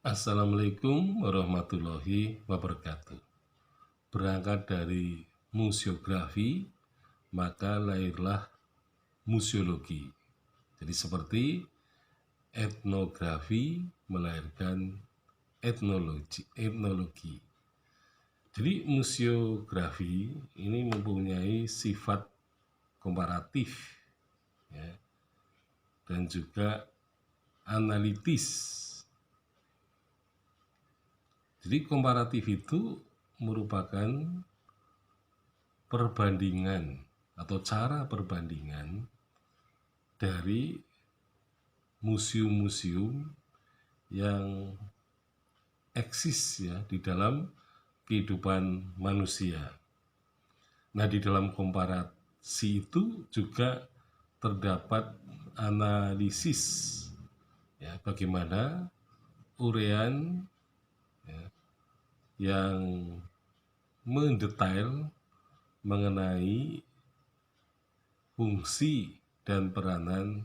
Assalamualaikum warahmatullahi wabarakatuh. Berangkat dari museografi, maka lahirlah museologi. Jadi seperti etnografi melahirkan etnologi. Jadi museografi ini mempunyai sifat komparatif, ya, dan juga analitis. Jadi komparatif itu merupakan perbandingan atau cara perbandingan dari museum-museum yang eksis ya di dalam kehidupan manusia. Nah, di dalam komparasi itu juga terdapat analisis ya, bagaimana uraian ya, yang mendetail mengenai fungsi dan peranan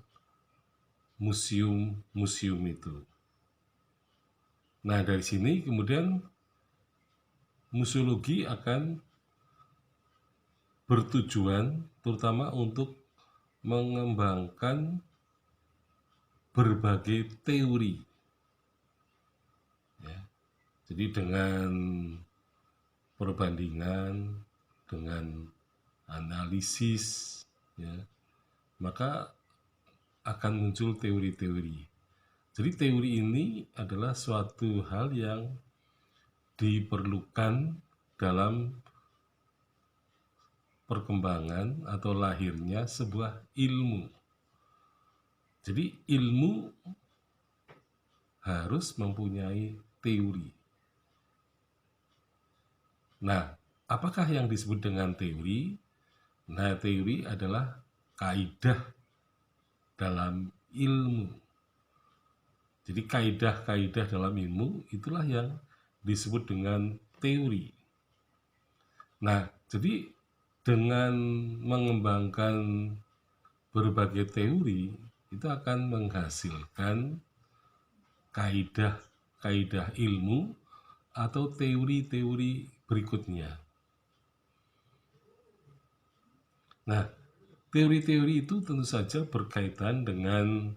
museum-museum itu. Nah, dari sini kemudian museologi akan bertujuan terutama untuk mengembangkan berbagai teori. Ya. Jadi dengan perbandingan, dengan analisis, ya, maka akan muncul teori-teori. Jadi teori ini adalah suatu hal yang diperlukan dalam perkembangan atau lahirnya sebuah ilmu. Jadi ilmu harus mempunyai teori. Nah, apakah yang disebut dengan teori? Nah, teori adalah kaidah dalam ilmu. Jadi kaidah-kaidah dalam ilmu itulah yang disebut dengan teori. Nah, jadi dengan mengembangkan berbagai teori itu akan menghasilkan kaidah-kaidah ilmu atau teori-teori berikutnya. Nah, teori-teori itu tentu saja berkaitan dengan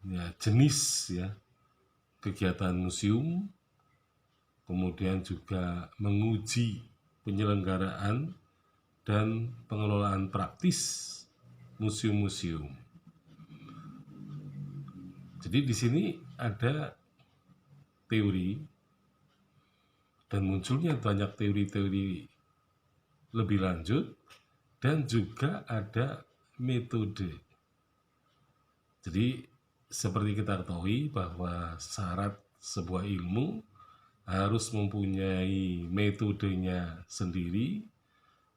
ya, jenis ya kegiatan museum, kemudian juga menguji penyelenggaraan dan pengelolaan praktis museum-museum. Jadi di sini ada teori dan munculnya banyak teori-teori lebih lanjut dan juga ada metode. Jadi seperti kita ketahui bahwa syarat sebuah ilmu harus mempunyai metodenya sendiri,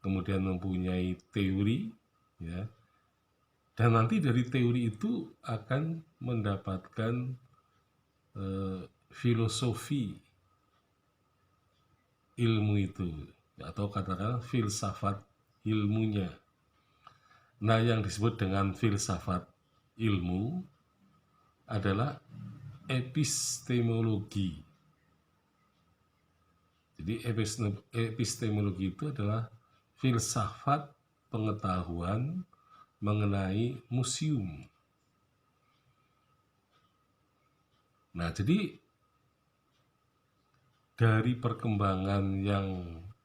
kemudian mempunyai teori, ya, dan nanti dari teori itu akan mendapatkan filosofi ilmu itu, atau katakanlah filsafat ilmunya. Nah, yang disebut dengan filsafat ilmu adalah epistemologi. Jadi epistemologi itu adalah filsafat pengetahuan mengenai museum. Nah, jadi dari perkembangan yang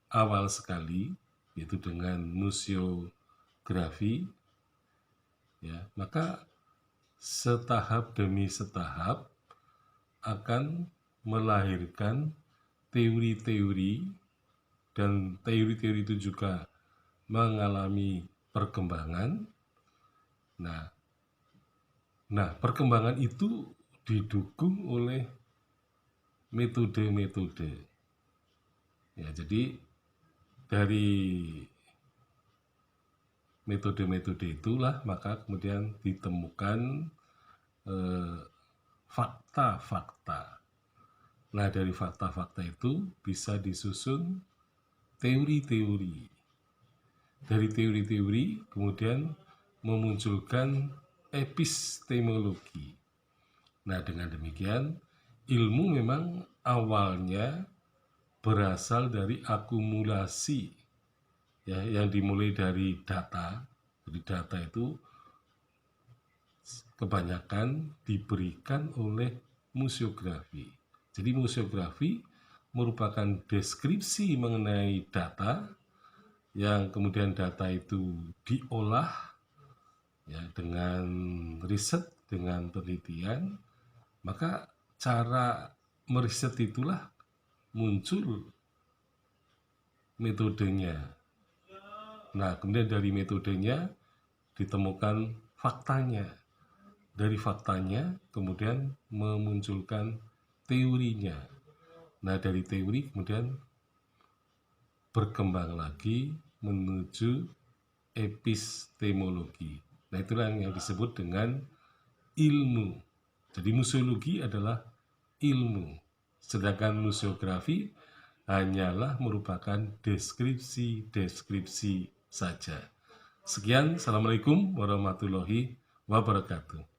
awal sekali, yaitu dengan museografi, ya, maka setahap demi setahap akan melahirkan teori-teori, dan teori-teori itu juga mengalami perkembangan. Nah, perkembangan itu didukung oleh metode-metode. Ya, jadi dari metode-metode itulah maka kemudian ditemukan fakta-fakta. Nah, dari fakta-fakta itu bisa disusun teori-teori. Dari teori-teori kemudian memunculkan epistemologi. Nah, dengan demikian ilmu memang awalnya berasal dari akumulasi, ya, yang dimulai dari data. Jadi data itu kebanyakan diberikan oleh museografi. Jadi museografi merupakan deskripsi mengenai data, yang kemudian data itu diolah, ya, dengan riset, dengan penelitian. Maka cara meriset itulah muncul metodenya. Nah, kemudian dari metodenya ditemukan faktanya. Dari faktanya kemudian memunculkan teorinya. Nah, dari teori kemudian berkembang lagi menuju epistemologi. Nah, itulah yang disebut dengan ilmu. Jadi museologi adalah ilmu, sedangkan museografi hanyalah merupakan deskripsi-deskripsi saja. Sekian, Assalamualaikum warahmatullahi wabarakatuh.